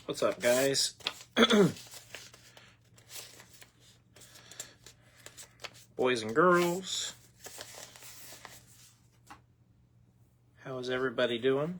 What's up, guys? Boys and girls. How is everybody doing?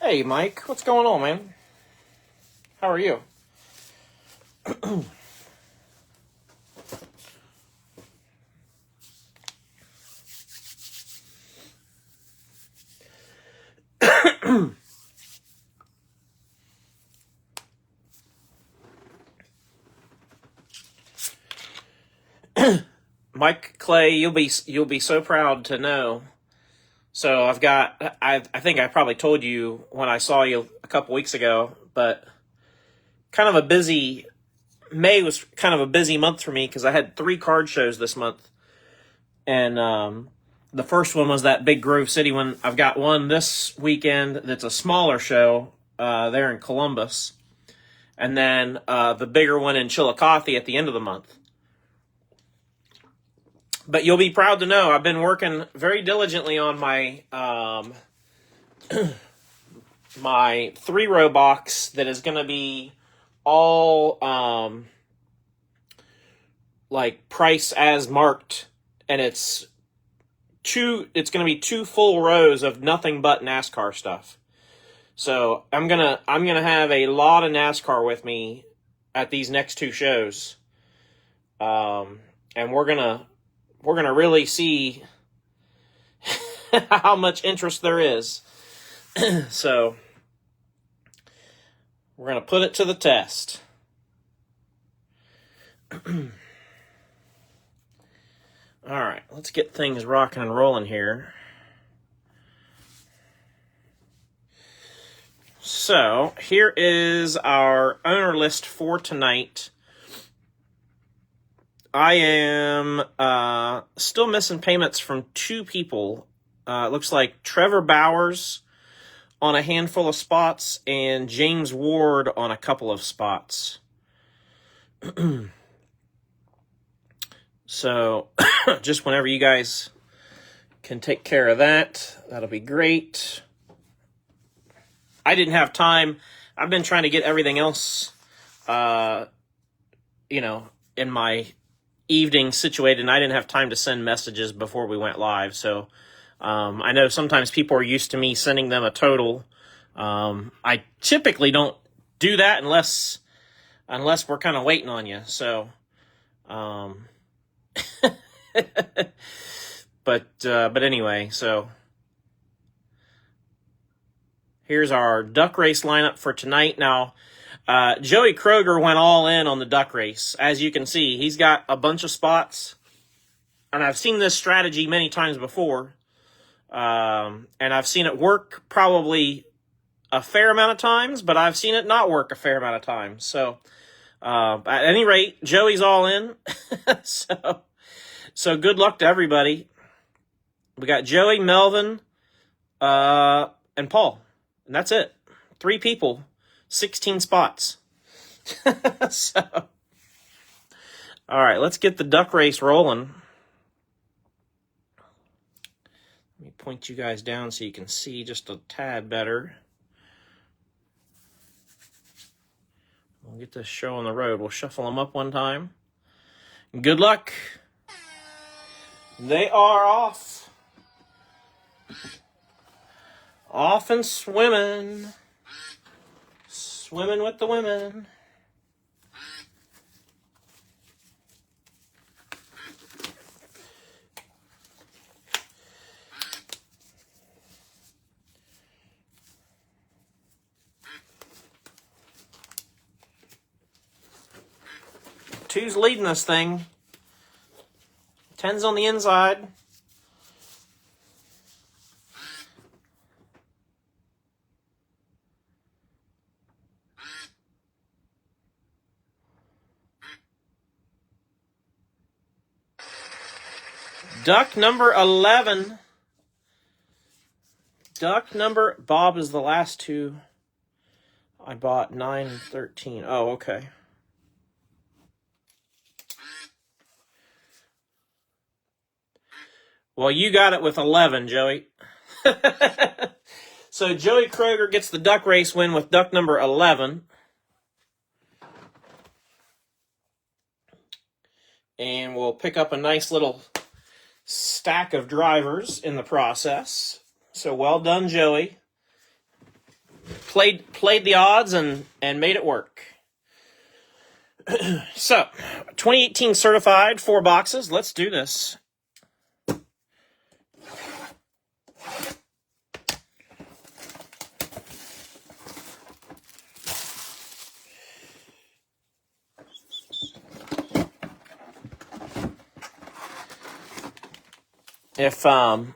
Hey, Mike. What's going on, man? How are you? Mike Clay, you'll be so proud to know. So I think I probably told you when I saw you a couple weeks ago, but kind of a busy May was kind of a busy month for me because I had 3 card shows this month, and the first one was that big Grove City one. I've got one this weekend that's a smaller show there in Columbus, and then the bigger one in Chillicothe at the end of the month. But you'll be proud to know I've been working very diligently on my my 3-row box that is going to be all like price as marked, and it's going to be 2 full rows of nothing but NASCAR stuff. So I'm gonna have a lot of NASCAR with me at these next 2 shows, and we're gonna really see how much interest there is. So we're gonna put it to the test. All right, let's get things rocking and rolling here. So here is our owner list for tonight. I am still missing payments from 2 people. It looks like Trevor Bowers on a handful of spots and James Ward on a couple of spots. So just whenever you guys can take care of that, that'll be great. I didn't have time. I've been trying to get everything else, in my evening situated, and I didn't have time to send messages before we went live. So I know sometimes people are used to me sending them a total. I typically don't do that unless we're kind of waiting on you. So, but anyway, so here's our duck race lineup for tonight. Now, Joey Kroger went all in on the duck race. As you can see, he's got a bunch of spots, and I've seen this strategy many times before, and I've seen it work probably a fair amount of times, but I've seen it not work a fair amount of times. So, at any rate, Joey's all in. So good luck to everybody. We got Joey, Melvin, and Paul, and that's it. 3 people, 16 spots. So, all right, let's get the duck race rolling. Let me point you guys down so you can see just a tad better. We'll get this show on the road. We'll shuffle them up one time. Good luck. They are off. Off and swimming. Swimming with the women. Two's leading this thing. 10's on the inside. Duck number 11. Bob is the last 2. I bought 9 and 13. Oh, okay. Well, you got it with 11, Joey. So Joey Kroger gets the duck race win with duck number 11. And we'll pick up a nice little stack of drivers in the process. So well done, Joey. Played the odds and made it work. So, 2018 certified, 4 boxes. Let's do this. If some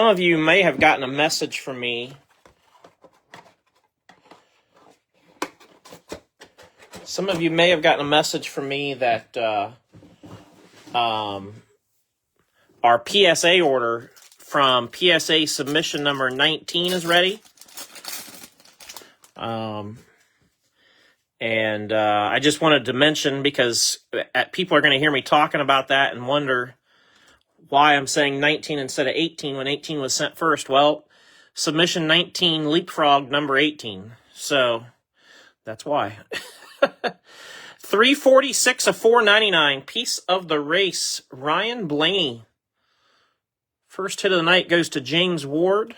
of you may have gotten a message from me. Some of you may have gotten a message from me that our PSA order from PSA submission number 19 is ready. And I just wanted to mention, because people are going to hear me talking about that and wonder why I'm saying 19 instead of 18 when 18 was sent first. Well, submission 19 leapfrogged number 18. So that's why. 346 of 499. Piece of the race, Ryan Blaney. First hit of the night goes to James Ward.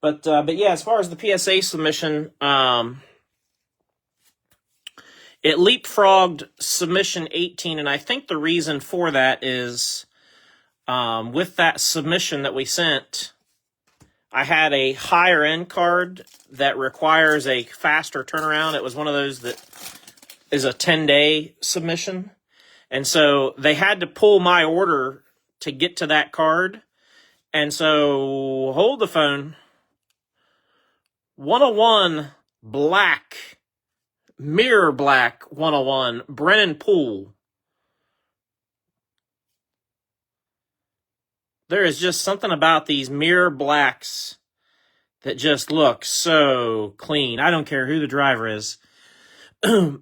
But yeah, as far as the PSA submission, it leapfrogged submission 18, and I think the reason for that is with that submission that we sent, I had a higher end card that requires a faster turnaround. It was one of those that is a 10-day submission. And so they had to pull my order to get to that card. And so, hold the phone. 101 black, mirror black 101, Brennan Poole. There is just something about these mirror blacks that just look so clean. I don't care who the driver is.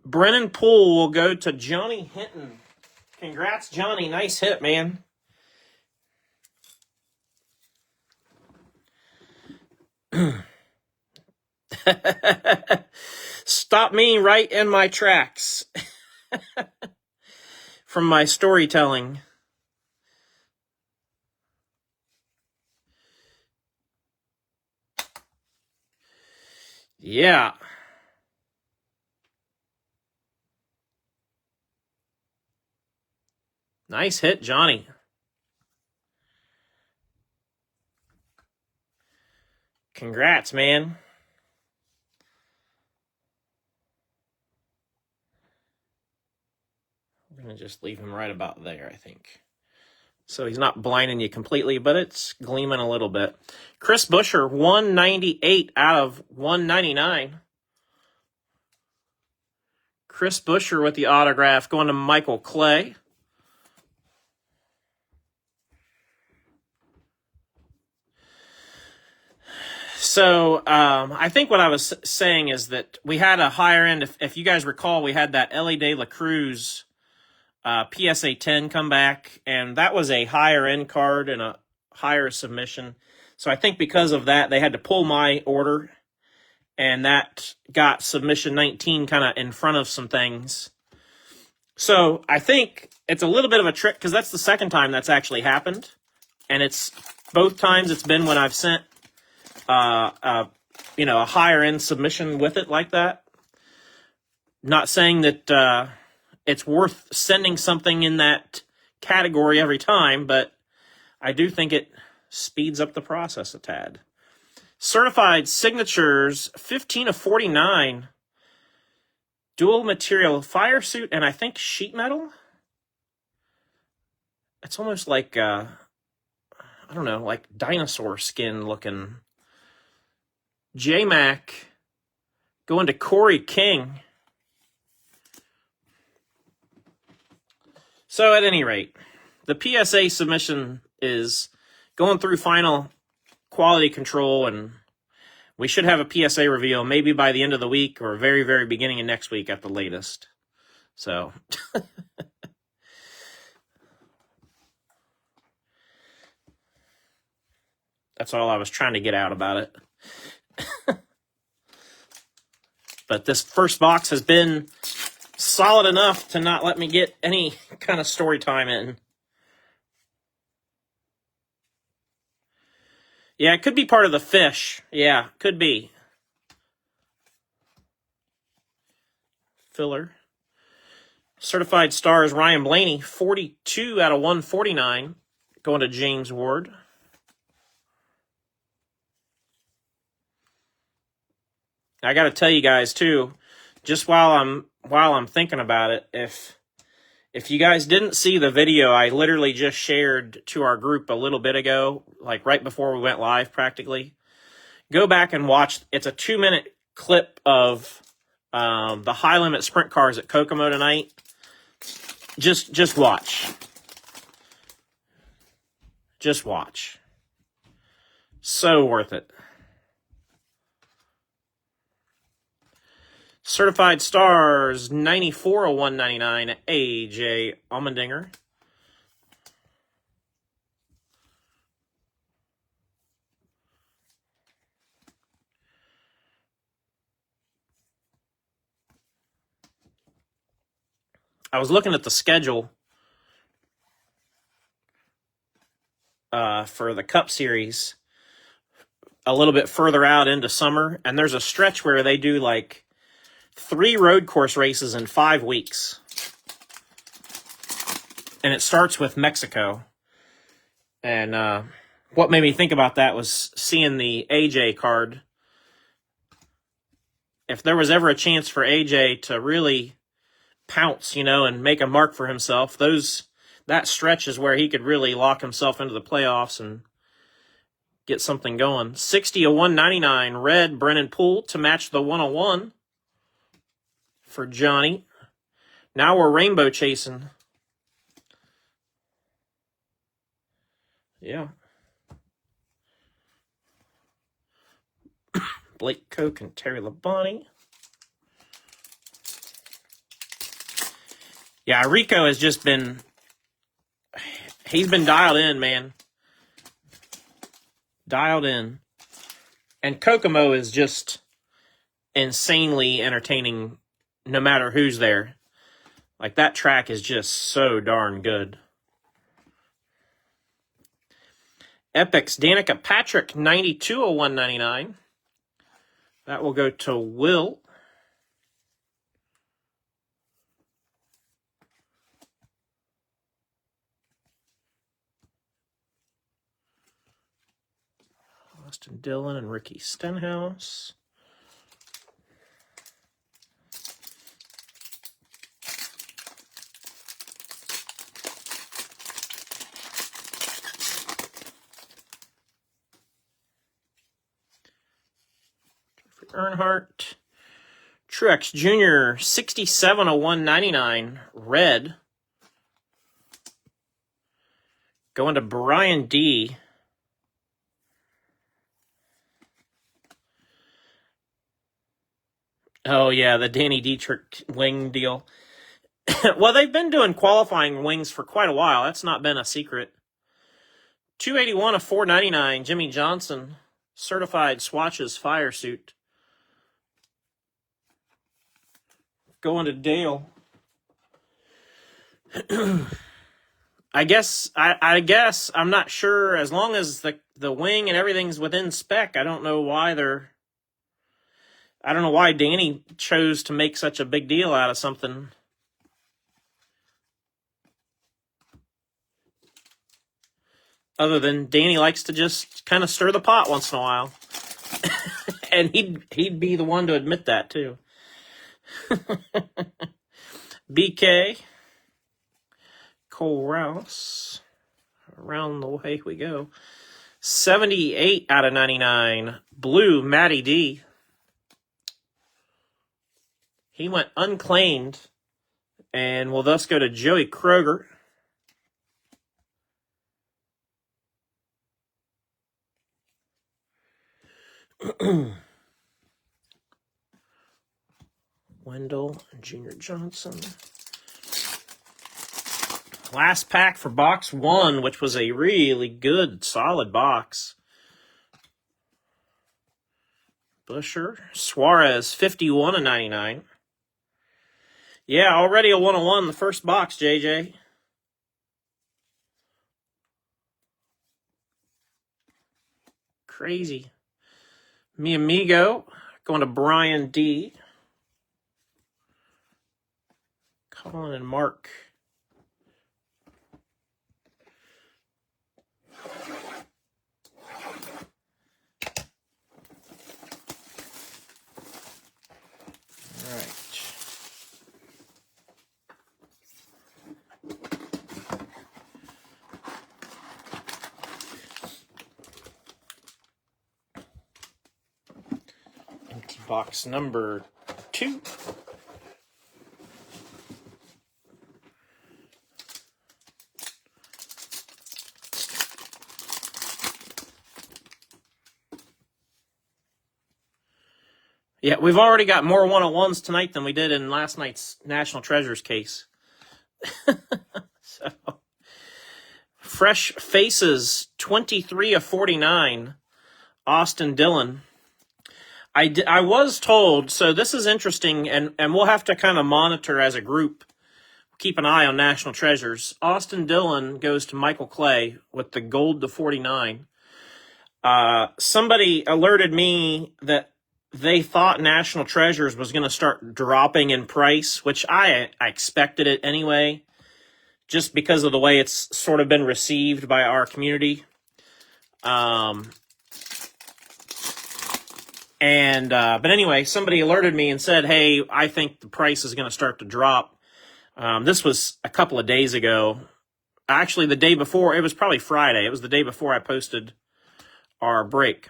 Brennan Poole will go to Johnny Hinton. Congrats, Johnny. Nice hit, man. Stop me right in my tracks from my storytelling. Yeah. Nice hit, Johnny. Congrats, man. We're going to just leave him right about there, I think. So he's not blinding you completely, but it's gleaming a little bit. Chris Buescher, 198 out of 199. Chris Buescher with the autograph going to Michael Clay. So I think what I was saying is that we had a higher end. If you guys recall, we had that Ellie De La Cruz PSA 10 come back, and that was a higher end card and a higher submission. So I think because of that, they had to pull my order, and that got submission 19 kind of in front of some things. So I think it's a little bit of a trick because that's the second time that's actually happened, and it's both times it's been when I've sent a higher end submission with it like that. Not saying that it's worth sending something in that category every time, but I do think it speeds up the process a tad. Certified signatures, 15 of 49. Dual material, fire suit, and I think sheet metal. It's almost like, I don't know, like dinosaur skin looking. J-Mac going to Corey King. So at any rate, the PSA submission is going through final quality control, and we should have a PSA reveal maybe by the end of the week or very, very beginning of next week at the latest. So that's all I was trying to get out about it. But this first box has been solid enough to not let me get any kind of story time in. Yeah, it could be part of the fish. Yeah, could be. Filler. Certified stars, Ryan Blaney, 42 out of 149. Going to James Ward. I got to tell you guys too, just while I'm thinking about it, if you guys didn't see the video I literally just shared to our group a little bit ago, like right before we went live practically, go back and watch. It's a 2-minute clip of the high limit sprint cars at Kokomo tonight. Just watch. Just watch. So worth it. Certified stars, 94 of 199, AJ Allmendinger. I was looking at the schedule for the Cup Series a little bit further out into summer, and there's a stretch where they do like 3 road course races in 5 weeks. And it starts with Mexico. And what made me think about that was seeing the AJ card. If there was ever a chance for AJ to really pounce, and make a mark for himself, that stretch is where he could really lock himself into the playoffs and get something going. 60 of 199, red Brennan Poole to match the 101. For Johnny. Now we're rainbow chasing. Yeah. Blake Koch and Terry Labonte. Yeah, Rico has just been... He's been dialed in, man. Dialed in. And Kokomo is just insanely entertaining no matter who's there. Like, that track is just so darn good. Epics, Danica Patrick, 92 of 199. That will go to Will. Austin Dillon and Ricky Stenhouse. Earnhardt. Truex Jr., 67 of 199. Red. Going to Brian D. Oh, yeah, the Danny Dietrich wing deal. Well, they've been doing qualifying wings for quite a while. That's not been a secret. 281 of 499. Jimmy Johnson. Certified Swatches fire suit. Going to Dale. I guess I'm not sure. As long as the wing and everything's within spec, I don't know why Danny chose to make such a big deal out of something. Other than Danny likes to just kind of stir the pot once in a while. And he'd be the one to admit that too. BK. Cole Rouse. Around the way we go. 78 out of 99. Blue, Matty D. He went unclaimed and will thus go to Joey Kroger. Wendell and Junior Johnson. Last pack for box 1, which was a really good, solid box. Busher. Suarez, 51 of 99. Yeah, already a 101 in the first box, JJ. Crazy. Mi Amigo. Going to Brian D. Colin and Mark. All right. Empty box number 2. Yeah, we've already got more 101s tonight than we did in last night's National Treasures case. So, Fresh Faces, 23 of 49. Austin Dillon. I was told, so this is interesting, and we'll have to kind of monitor as a group. Keep an eye on National Treasures. Austin Dillon goes to Michael Clay with the gold to 49. Somebody alerted me that they thought National Treasures was going to start dropping in price, which I expected it anyway, just because of the way it's sort of been received by our community. But anyway, somebody alerted me and said, hey, I think the price is going to start to drop. This was a couple of days ago. Actually, the day before, it was probably Friday. It was the day before I posted our break.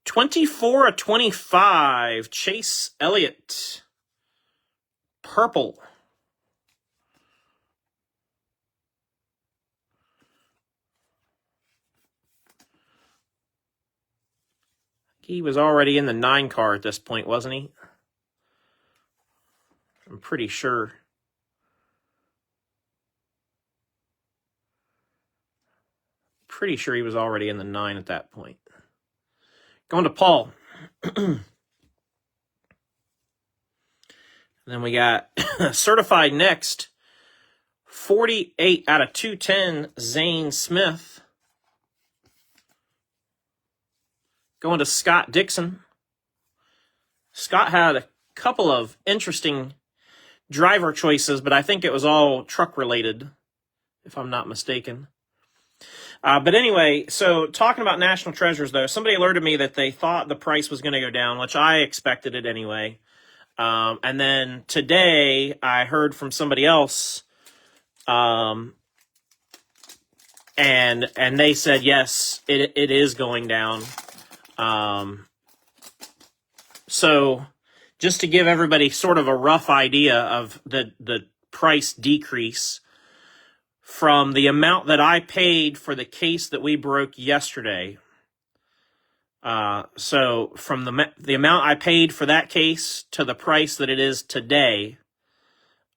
24 of 25, Chase Elliott. Purple. He was already in the 9 car at this point, wasn't he? I'm pretty sure. Pretty sure he was already in the 9 at that point. Going to Paul. Then we got certified next. 48 out of 210, Zane Smith. Going to Scott Dixon. Scott had a couple of interesting driver choices, but I think it was all truck related, if I'm not mistaken. But anyway, so talking about National Treasures, though, somebody alerted me that they thought the price was going to go down, which I expected it anyway. And then today I heard from somebody else, and they said, yes, it is going down. So just to give everybody sort of a rough idea of the price decrease from the amount that I paid for the case that we broke yesterday. So from the amount I paid for that case to the price that it is today,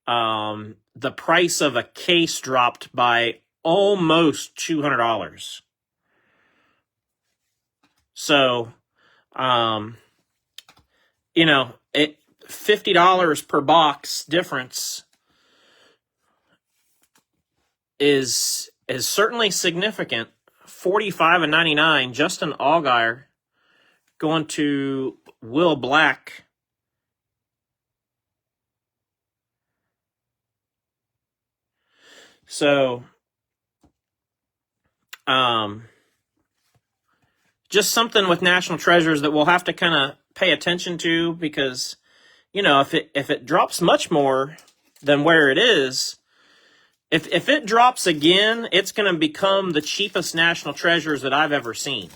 the price of a case dropped by almost $200. So, it $50 per box difference is certainly significant. 45 and 99, Justin Allgaier going to Will Black. So, just something with National Treasures that we'll have to kind of pay attention to, because, if it drops much more than where it is, if it drops again, it's going to become the cheapest National Treasures that I've ever seen.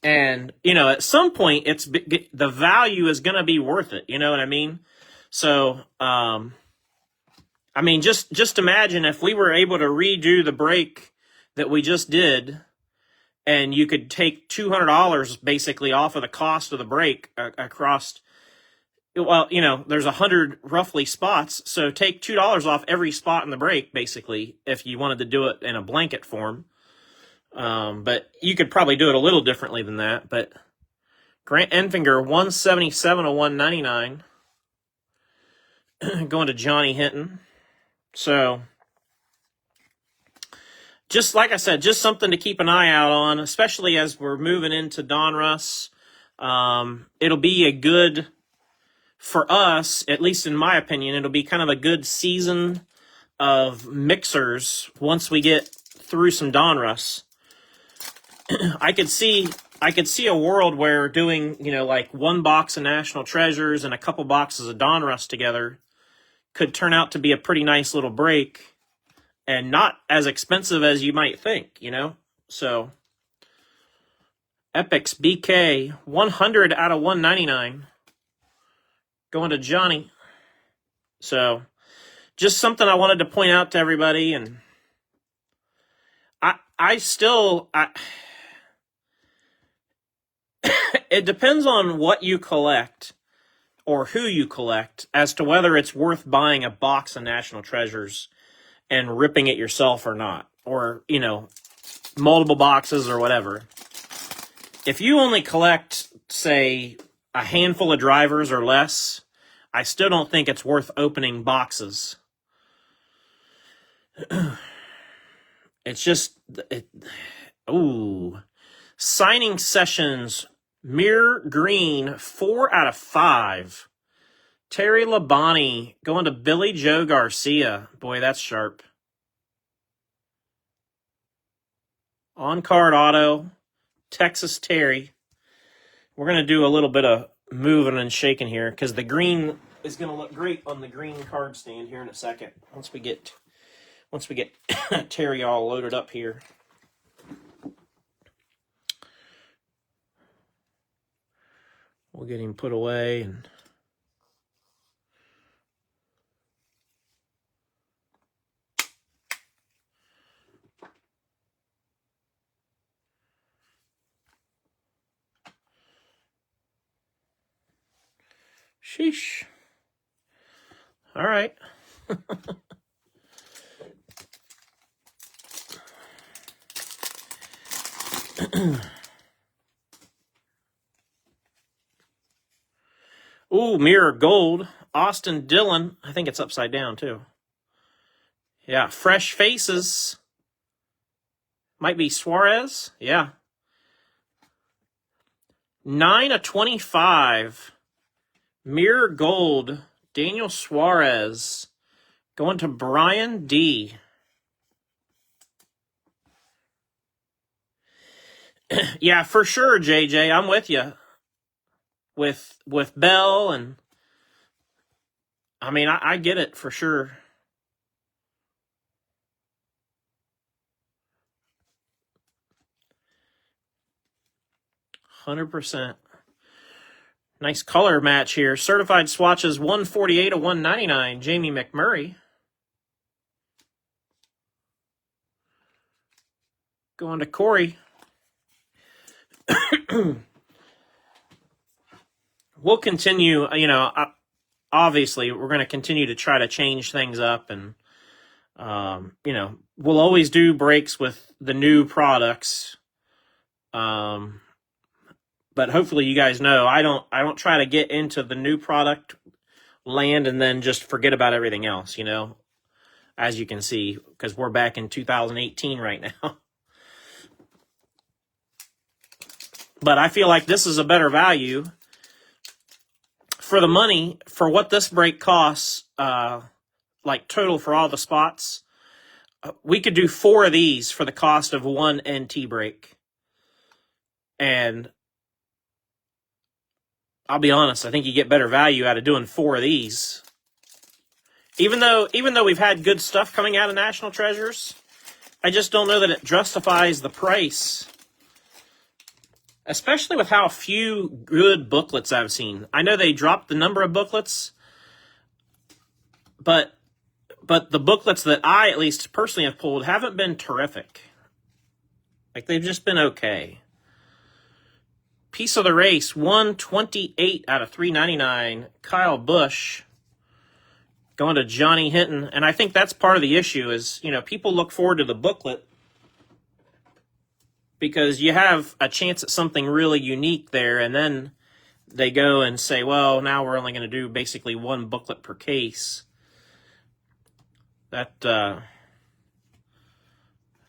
And, at some point, the value is going to be worth it. You know what I mean? So, just imagine if we were able to redo the break that we just did, and you could take $200 basically off of the cost of the break across. Well, there's 100 roughly spots, so take $2 off every spot in the break, basically, if you wanted to do it in a blanket form. But you could probably do it a little differently than that. But Grant Enfinger, 177 of 199, going to Johnny Hinton. So, just like I said, just something to keep an eye out on, especially as we're moving into Donruss. It'll be a good, for us, at least in my opinion, it'll be kind of a good season of mixers once we get through some Donruss. I could see a world where doing, like one box of National Treasures and a couple boxes of Donruss together could turn out to be a pretty nice little break, and not as expensive as you might think, So, Epix BK, 100 out of 199, going to Johnny. So, just something I wanted to point out to everybody, and it depends on what you collect or who you collect as to whether it's worth buying a box of National Treasures and ripping it yourself or not, or, multiple boxes or whatever. If you only collect, say, a handful of drivers or less, I still don't think it's worth opening boxes. It's just, signing sessions, Mirror Green, 4 out of 5. Terry Labonte going to Billy Joe Garcia. Boy, that's sharp. On-card auto, Texas Terry. We're going to do a little bit of moving and shaking here, because the green is going to look great on the green card stand here in a second. Once we get Terry all loaded up here. We'll get him put away, and Sheesh. All right. Ooh, mirror gold. Austin Dillon. I think it's upside down, too. Yeah, fresh faces. Might be Suarez. Yeah. 9/25. Mirror gold. Daniel Suarez. Going to Brian D. Yeah, for sure, JJ. I'm with you. With Bell and I mean, I get it for sure. %100. Nice color match here. Certified swatches 148/199. Jamie McMurray. Going to Corey. We'll continue, obviously we're going to continue to try to change things up, and we'll always do breaks with the new products. But hopefully you guys know I don't try to get into the new product land and then just forget about everything else, as you can see, because we're back in 2018 right now. But I feel like this is a better value for the money for what this break costs, like total for all the spots. We could do 4 of these for the cost of 1 NT break. And I'll be honest, I think you get better value out of doing 4 of these. Even though we've had good stuff coming out of National Treasures, I just don't know that it justifies the price. Especially with how few good booklets I've seen. I know they dropped the number of booklets, but the booklets that I at least personally have pulled haven't been terrific. Like, they've just been okay. Piece of the Race, 128/399. Kyle Busch. Going to Johnny Hinton. And I think that's part of the issue is, people look forward to the booklet because you have a chance at something really unique there, and then they go and say, well, now we're only going to do basically 1 booklet per case. That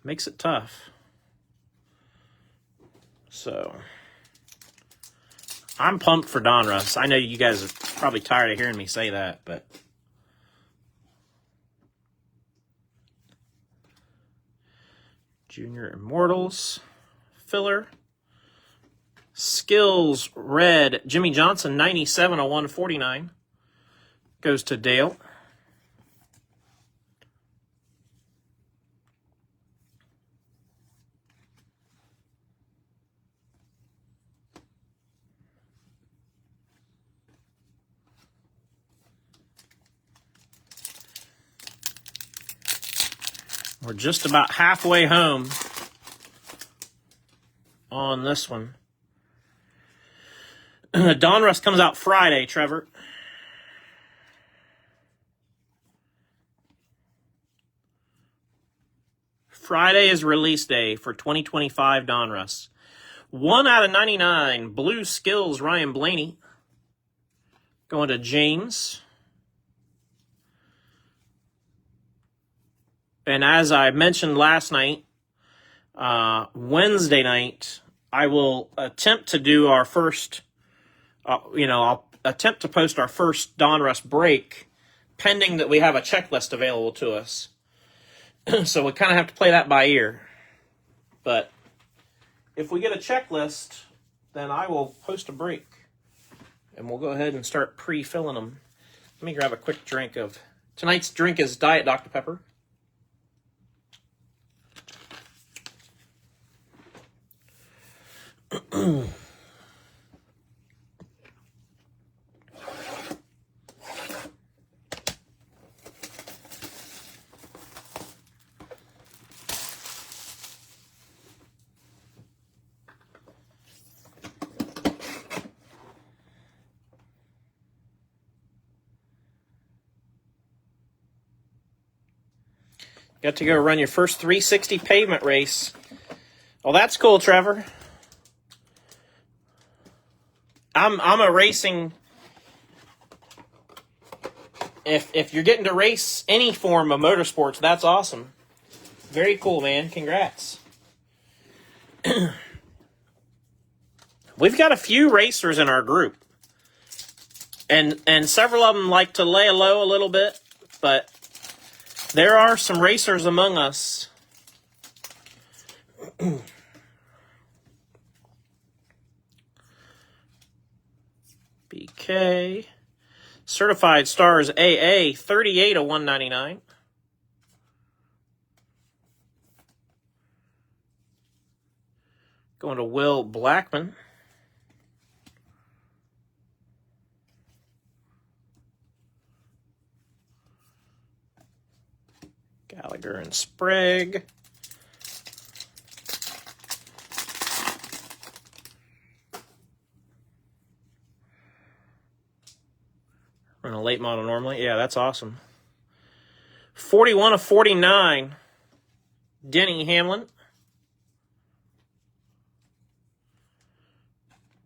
makes it tough. So, I'm pumped for Donruss. I know you guys are probably tired of hearing me say that, but Junior Immortals. Filler. Skills red. Jimmy Johnson, 97/149. Goes to Dale. We're just about halfway home on this one. Donruss comes out Friday, Trevor. Friday is release day for 2025 Donruss. 1/99. Blue Skills, Ryan Blaney. Going to James. And as I mentioned last night, Wednesday night, I will attempt to do our first, I'll attempt to post our first Donruss break, pending that we have a checklist available to us. So we kind of have to play that by ear. But if we get a checklist, then I will post a break. And we'll go ahead and start pre-filling them. Let me grab a quick drink of... Tonight's drink is Diet Dr. Pepper. Got to go run your first 360 pavement race. Well, that's cool, Trevor. I'm a racing. If you're getting to race any form of motorsports, that's awesome. Very cool, man. Congrats. We've got a few racers in our group. And several of them like to lay low a little bit, but there are some racers among us. BK. Certified Stars AA, 38 of 199. Going to Will Blackman. Gallagher and Sprague. Run a late model normally. Yeah, that's awesome. 41 of 49. Denny Hamlin.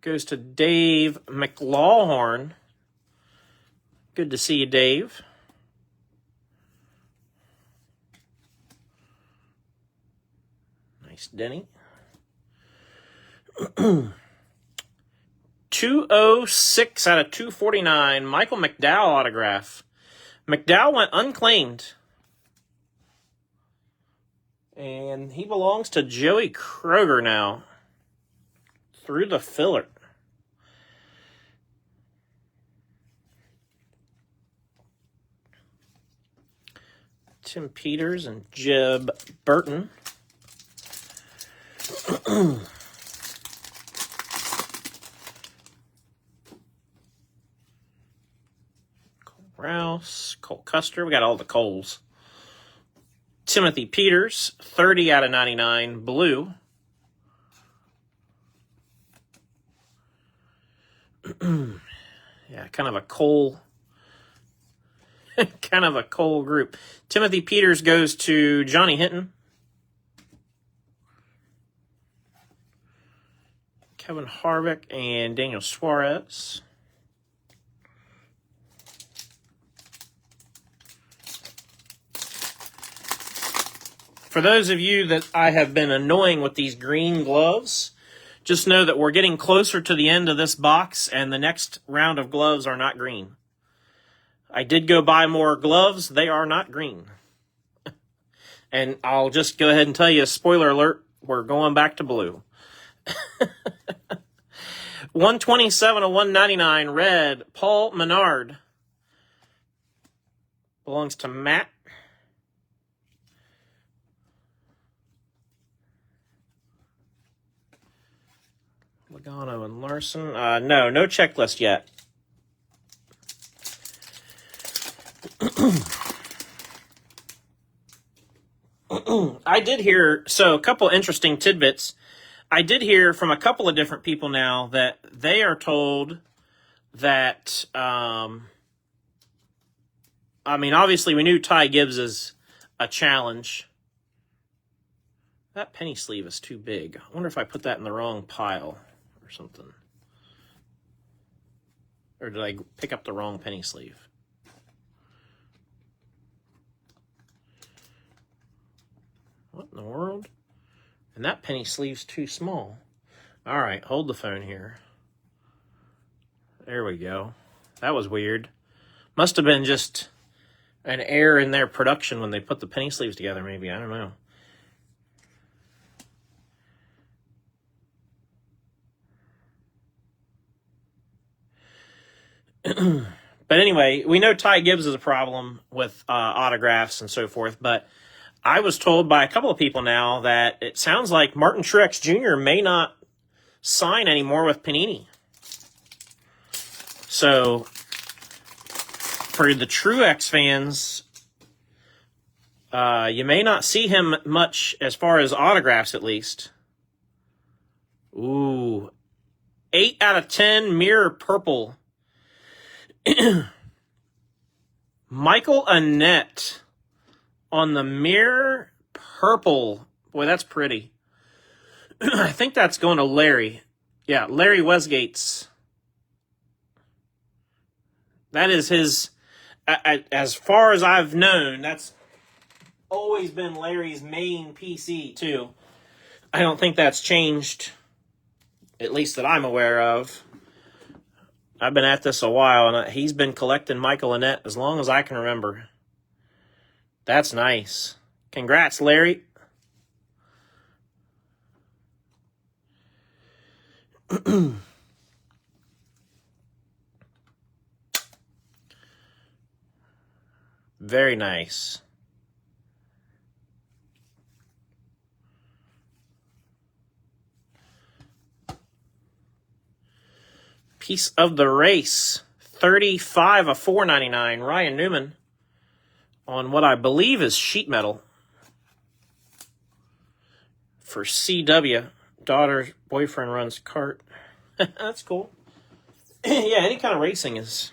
Goes to Dave McLawhorn. Good to see you, Dave. Nice, Denny. 206 out of 249. Michael McDowell autograph. McDowell went unclaimed. And he belongs to Joey Kroger now. Through the filler. Tim Peters and Jeb Burton. Rouse, Cole Custer. We got all the Coles. Timothy Peters, 30 out of 99, blue. Yeah, kind of a Cole group. Timothy Peters goes to Johnny Hinton. Kevin Harvick and Daniel Suarez. For those of you that I have been annoying with these green gloves, just know that we're getting closer to the end of this box, and the next round of gloves are not green. I did go buy more gloves. They are not green. And I'll just go ahead and tell you, spoiler alert, we're going back to blue. 127 of 199, red, Paul Menard. Belongs to Matt. Logano and Larson. No checklist yet. I did hear, so a couple interesting tidbits. I did hear from a couple of different people now that they are told that, obviously we knew Ty Gibbs is a challenge. That penny sleeve is too big. I wonder if I put that in the wrong pile or something. Or did I pick up the wrong penny sleeve? What in the world? And that penny sleeve's too small. All right, hold the phone here. There we go. That was weird. Must have been just an error in their production when they put the penny sleeves together, maybe. I don't know. But anyway, we know Ty Gibbs is a problem with autographs and so forth, but I was told by a couple of people now that it sounds like Martin Truex Jr. may not sign anymore with Panini. So, for the Truex fans, you may not see him much as far as autographs, at least. Ooh. 8 out of 10, mirror purple. Michael Annett. On the mirror, purple. Boy, that's pretty. I think that's going to Larry. Yeah, Larry Westgate's. That is his, as far as I've known, that's always been Larry's main PC, too. I don't think that's changed, at least that I'm aware of. I've been at this a while, and he's been collecting Michael Annette as long as I can remember. That's nice. Congrats, Larry. Very nice. Piece of the race. 35 of 499. Ryan Newman on what I believe is sheet metal. For CW. Daughter's boyfriend runs kart. That's cool. Yeah, any kind of racing is...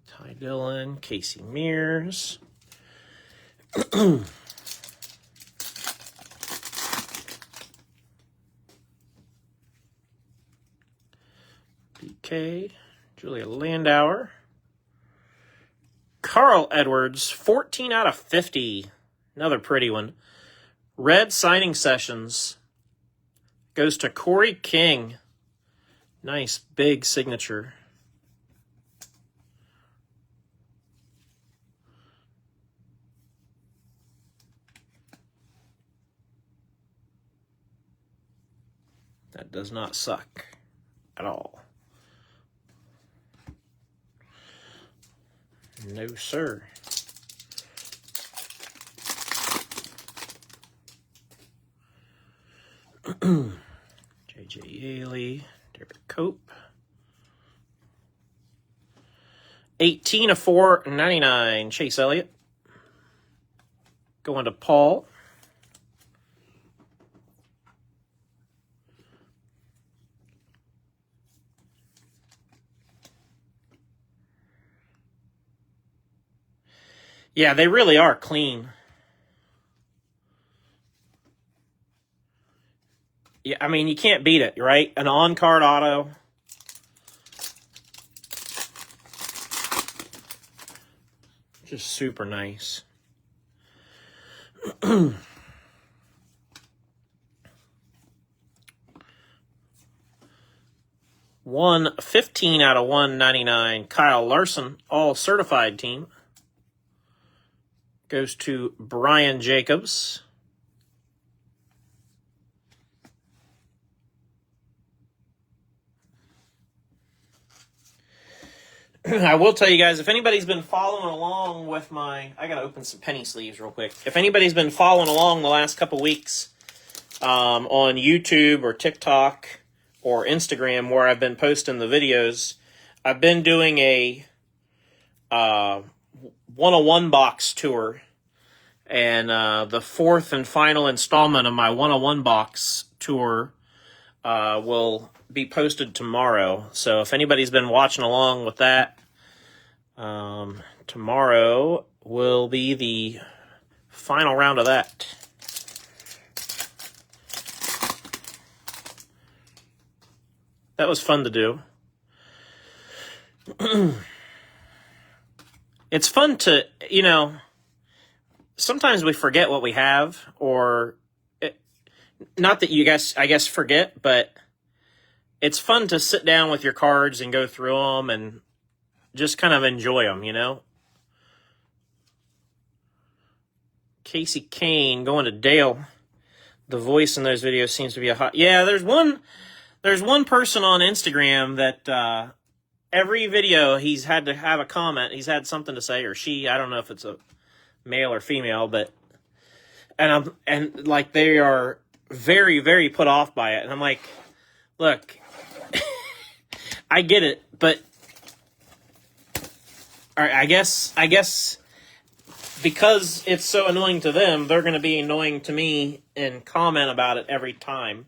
Ty Dillon, Casey Mears. BK, Julia Landauer. Carl Edwards, 14 out of 50. Another pretty one. Red signing sessions. Goes to Corey King. Nice big signature. That does not suck at all. No, sir. J.J. Yaley, Derek Cope. 18 of 499, Chase Elliott. Going to Paul. Yeah, they really are clean. Yeah, I mean, you can't beat it, right? An on-card auto. Just super nice. One 15 out of 199. Kyle Larson, all certified team. Goes to Brian Jacobs. I will tell you guys, if anybody's been following along with my... I got to open some penny sleeves real quick. If anybody's been following along the last couple weeks on YouTube or TikTok or Instagram where I've been posting the videos, I've been doing a 101 box tour. And the fourth and final installment of my 101 box tour will be posted tomorrow. So if anybody's been watching along with that, tomorrow will be the final round of that. That was fun to do. It's fun to, you know... Sometimes we forget what we have, or not that you guys, I guess, forget, but it's fun to sit down with your cards and go through them and just kind of enjoy them, you know? Casey Kane going to Dale. The voice in those videos seems to be a hot... Yeah, there's one person on Instagram that every video he's had to have a comment. He's had something to say, or she, I don't know if it's a male or female, but and like they are very, very put off by it. And I'm like, look, I get it, but all right, I guess because it's so annoying to them, they're going to be annoying to me and comment about it every time.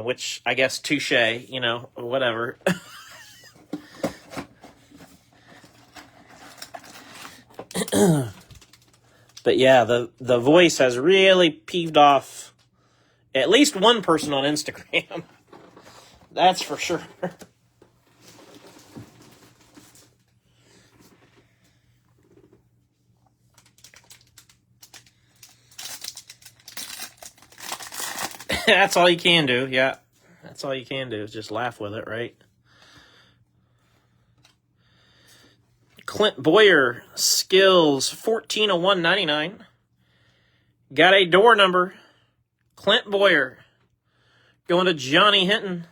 Which I guess touche, you know, whatever. But yeah, the voice has really peeved off at least one person on Instagram. That's for sure. That's all you can do, yeah. That's all you can do is just laugh with it, right? Clint Boyer, skills, 14 of 199. Got a door number. Clint Boyer. Going to Johnny Hinton.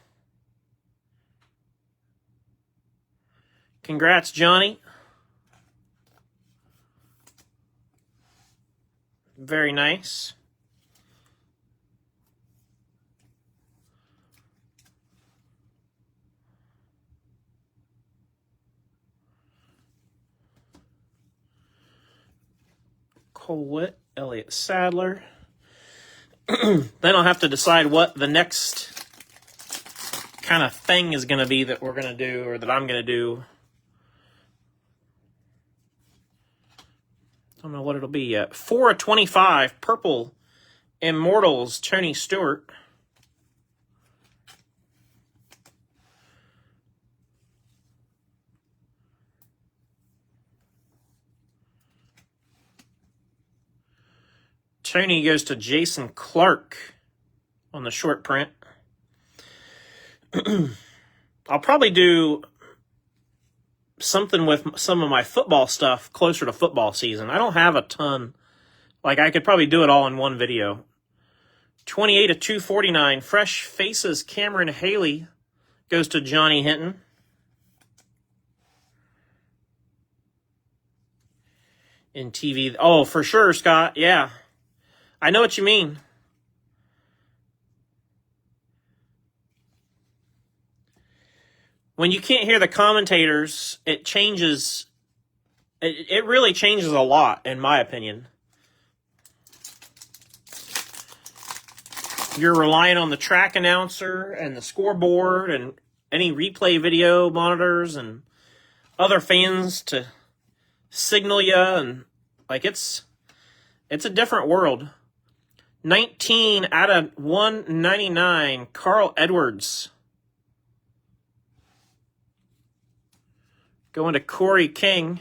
Congrats, Johnny. Very nice. Cole Witt, Elliott Sadler. Then I'll have to decide what the next kind of thing is going to be that we're going to do, or that I'm going to do. Don't know what it'll be yet. 4 of 25, purple Immortals, Tony Stewart. Tony goes to Jason Clark on the short print. I'll probably do something with some of my football stuff closer to football season. I don't have a ton. Like, I could probably do it all in one video. 28 of 249. Fresh Faces, Cameron Haley goes to Johnny Hinton. In TV. Oh, for sure, Scott. Yeah. I know what you mean. When you can't hear the commentators, it changes. It really changes a lot, in my opinion. You're relying on the track announcer and the scoreboard and any replay video monitors and other fans to signal you, and like it's a different world. 19 out of 199, Carl Edwards. Going to Corey King.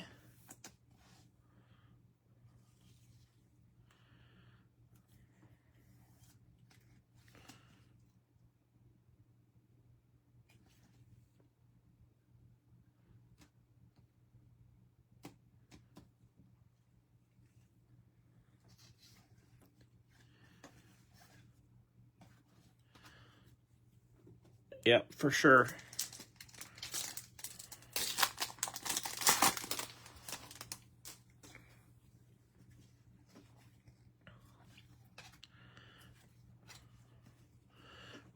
Yep, for sure.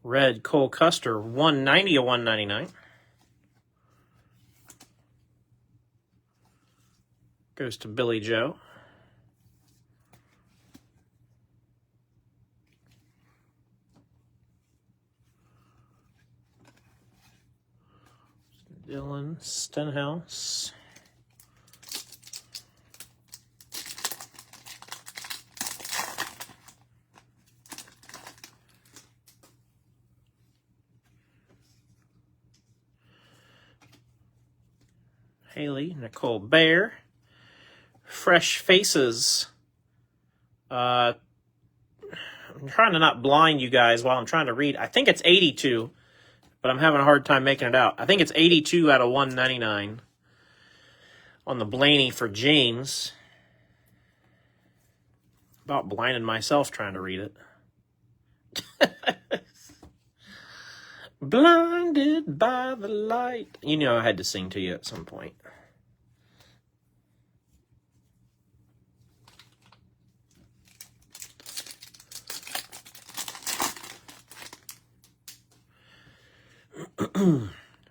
Red Cole Custer, 190 of 199. Goes to Billy Joe. Dylan Stenhouse. Haley, Nicole Bear. Fresh Faces. I'm trying to not blind you guys while I'm trying to read. I think it's 82, but I'm having a hard time making it out. I think it's 82 out of 199 on the Blaney for James. About blinding myself trying to read it. Blinded by the light. You know I had to sing to you at some point.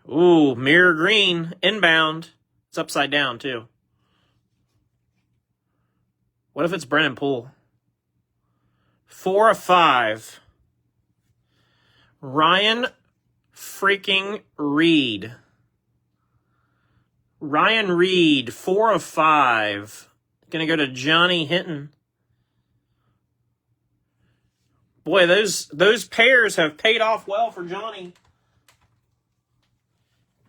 Ooh, mirror green, inbound. It's upside down, too. What if it's Brennan Poole? 4 of 5. Ryan freaking Reed. Ryan Reed, 4 of 5. Gonna go to Johnny Hinton. Boy, those pairs have paid off well for Johnny.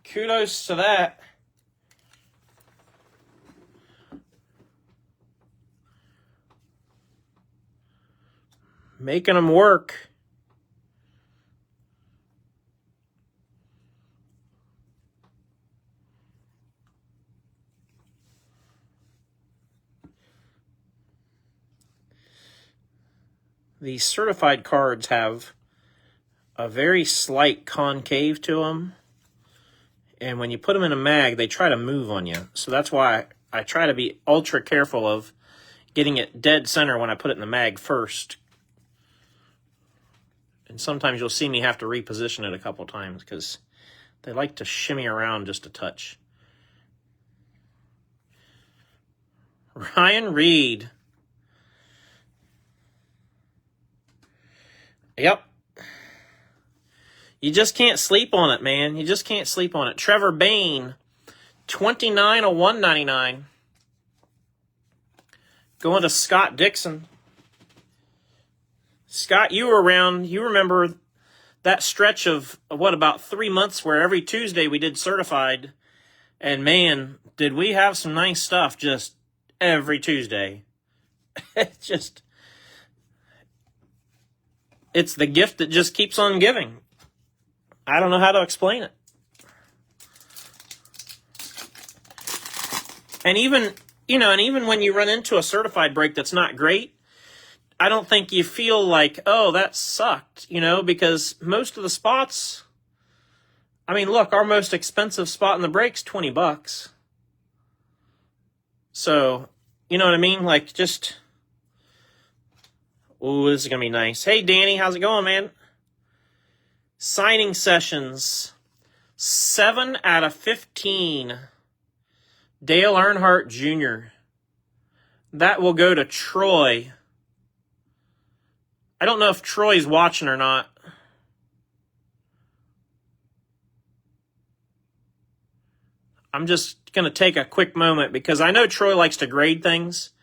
Kudos to that. Making them work. These certified cards have a very slight concave to them. And when you put them in a mag, they try to move on you. So that's why I try to be ultra careful of getting it dead center when I put it in the mag first. And sometimes you'll see me have to reposition it a couple times because they like to shimmy around just a touch. Ryan Reed. Yep. You just can't sleep on it, man. You just can't sleep on it. Trevor Bain, 29 of 199. Going to Scott Dixon. Scott, you were around. You remember that stretch of, what, about 3 months where every Tuesday we did certified. And, man, did we have some nice stuff just every Tuesday. It's the gift that just keeps on giving. I don't know how to explain it. And even when you run into a certified break that's not great, I don't think you feel like, oh, that sucked, because most of the spots, I mean, look, our most expensive spot in the break's $20. So, you know what I mean? Like, just, ooh, this is going to be nice. Hey, Danny, how's it going, man? Signing sessions, 7 out of 15. Dale Earnhardt Jr. That will go to Troy. I don't know if Troy's watching or not. I'm just going to take a quick moment because I know Troy likes to grade things.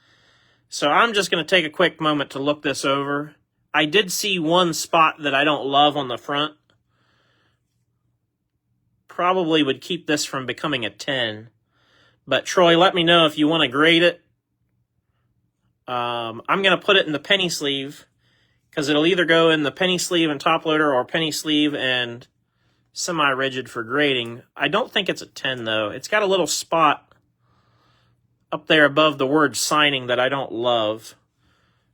So I'm just going to take a quick moment to look this over. I did see one spot that I don't love on the front. Probably would keep this from becoming a 10. But Troy, let me know if you want to grade it. I'm going to put it in the penny sleeve because it'll either go in the penny sleeve and top loader or penny sleeve and semi-rigid for grading. I don't think it's a 10, though. It's got a little spot up there above the word signing that I don't love.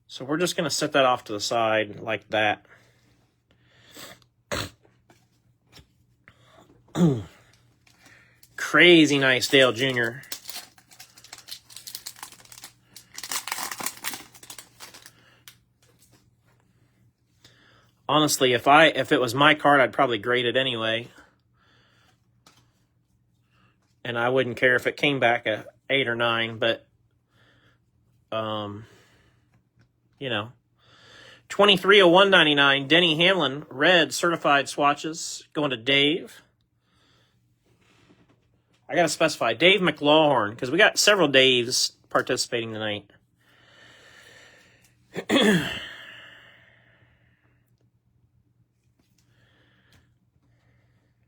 So we're just going to set that off to the side like that. Crazy nice Dale Jr. Honestly, if it was my card, I'd probably grade it anyway. And I wouldn't care if it came back a 8 or 9, but 23 of 199, Denny Hamlin, red certified swatches, going to Dave. I got to specify, Dave McLaughlin, because we got several Daves participating tonight.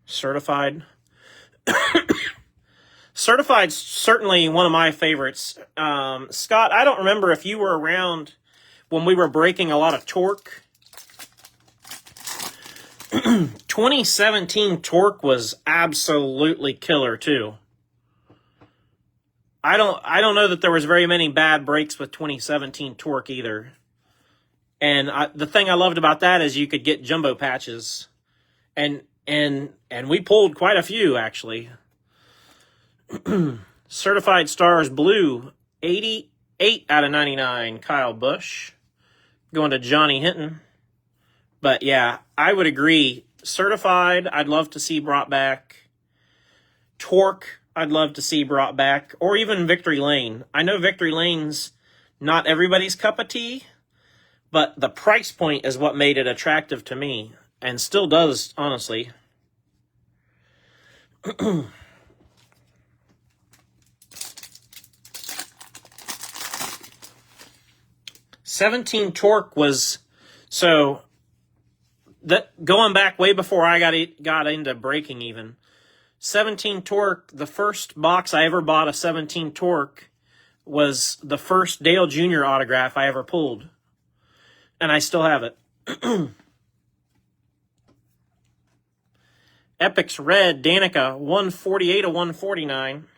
Certified. Certified's certainly one of my favorites. Scott, I don't remember if you were around when we were breaking a lot of Torque. 2017 Torque was absolutely killer too. I don't know that there was very many bad breaks with 2017 Torque either. And the thing I loved about that is you could get jumbo patches, and we pulled quite a few actually. Certified Stars Blue, 88 out of 99, Kyle Busch. Going to Johnny Hinton. But yeah, I would agree. Certified, I'd love to see brought back. Torque, I'd love to see brought back. Or even Victory Lane. I know Victory Lane's not everybody's cup of tea, but the price point is what made it attractive to me, and still does, honestly. 17 Torque was, so that going back way before I got into breaking even. 17 Torque, the first box I ever bought of 17 Torque was the first Dale Jr. autograph I ever pulled. And I still have it. Epic's Red, Danica, 148 of 149.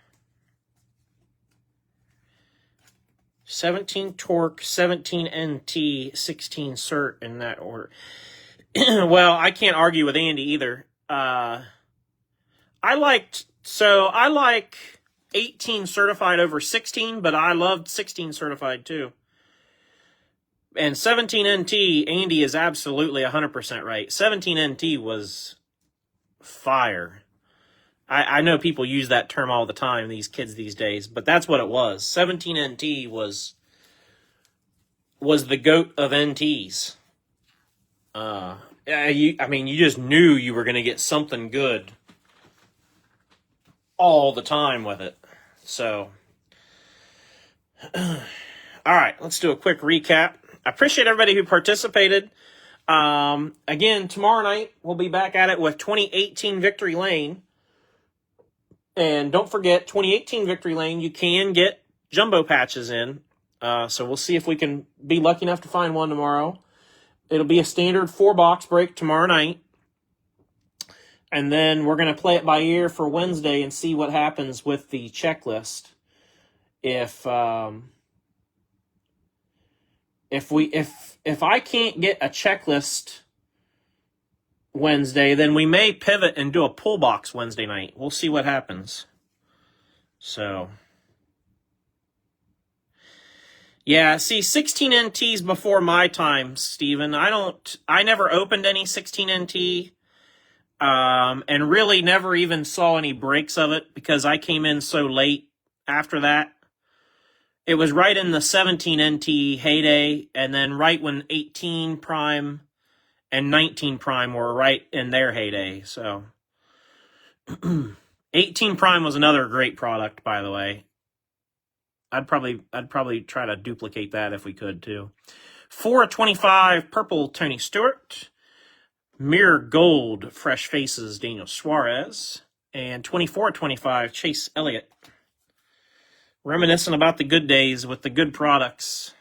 17 Torque, 17 NT, 16 Cert in that order. Well, I can't argue with Andy either. I like 18 certified over 16, but I loved 16 certified too. And 17 NT, Andy is absolutely 100% right. 17 NT was fire. I know people use that term all the time, these kids these days, but that's what it was. 17 NT was the GOAT of NTs. I mean, you just knew you were going to get something good all the time with it. So, all right, let's do a quick recap. I appreciate everybody who participated. Again, tomorrow night, we'll be back at it with 2018 Victory Lane. And don't forget, 2018 Victory Lane, you can get jumbo patches in. So we'll see if we can be lucky enough to find one tomorrow. It'll be a standard 4-box break tomorrow night. And then we're going to play it by ear for Wednesday and see what happens with the checklist. If I can't get a checklist Wednesday, then we may pivot and do a pull box Wednesday night. We'll see what happens. So, yeah, see, 16 NTs before my time, Steven. I never opened any 16 NT, and really never even saw any breaks of it because I came in so late after that. It was right in the 17 NT heyday, and then right when 18 Prime and 19 Prime were right in their heyday. So 18 Prime was another great product, by the way. I'd probably try to duplicate that if we could too. 4 of 25 purple Tony Stewart. Mirror Gold Fresh Faces Daniel Suarez. And 24 of 25 Chase Elliott. Reminiscing about the good days with the good products.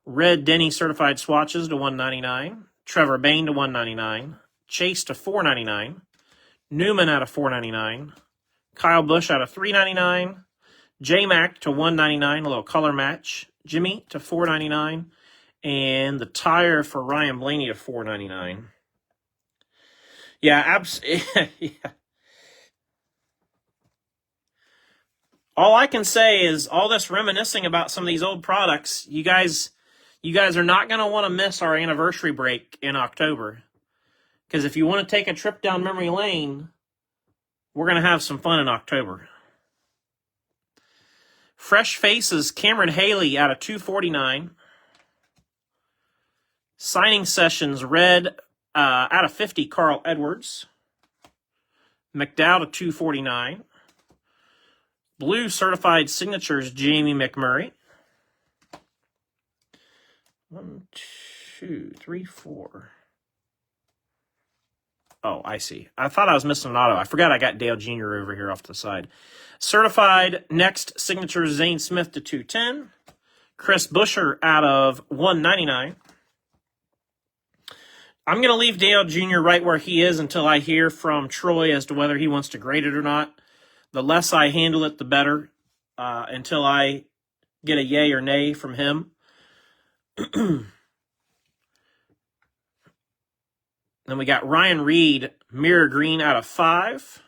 Red Denny Certified Swatches to $199. Trevor Bayne to $199. Chase to $499. Newman out of $499. Kyle Busch out of $399. J-Mac to $199, a little color match. Jimmy to $499. And the tire for Ryan Blaney to $499. Yeah, yeah. All I can say is all this reminiscing about some of these old products, you guys are not going to want to miss our anniversary break in October. Because if you want to take a trip down memory lane, we're going to have some fun in October. Fresh Faces, Cameron Haley out of $249. Signing Sessions, Red out of $50, Carl Edwards. McDowell to $249. Blue Certified Signatures, Jamie McMurray. 1, 2, 3, 4. Oh, I see. I thought I was missing an auto. I forgot I got Dale Jr. over here off to the side. Certified Next Signatures, Zane Smith to $210. Chris Buescher out of $199. I'm going to leave Dale Jr. right where he is until I hear from Troy as to whether he wants to grade it or not. The less I handle it, the better, until I get a yay or nay from him. Then we got Ryan Reed, Mirror Green out of 5.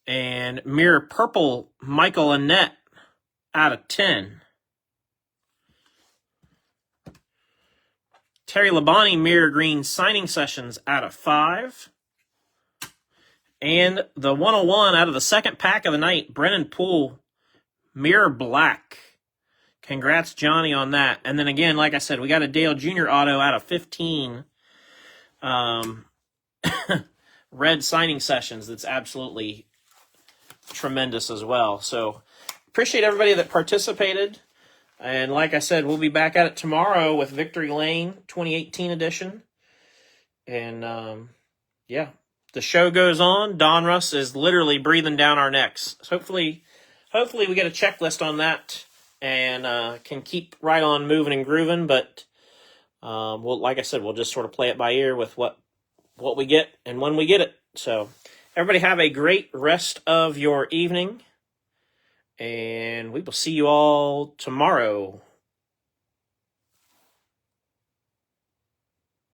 And Mirror Purple, Michael Annette out of 10. Terry Labonte, Mirror Green Signing Sessions out of 5. And the 101 out of the second pack of the night, Brennan Poole, Mirror Black. Congrats, Johnny, on that. And then again, like I said, we got a Dale Jr. auto out of 15 red signing sessions. That's absolutely tremendous as well. So appreciate everybody that participated. And like I said, we'll be back at it tomorrow with Victory Lane 2018 edition. And yeah, the show goes on. Don Russ is literally breathing down our necks. So hopefully we get a checklist on that and can keep right on moving and grooving. But well, like I said, we'll just sort of play it by ear with what we get and when we get it. So everybody have a great rest of your evening, and we will see you all tomorrow.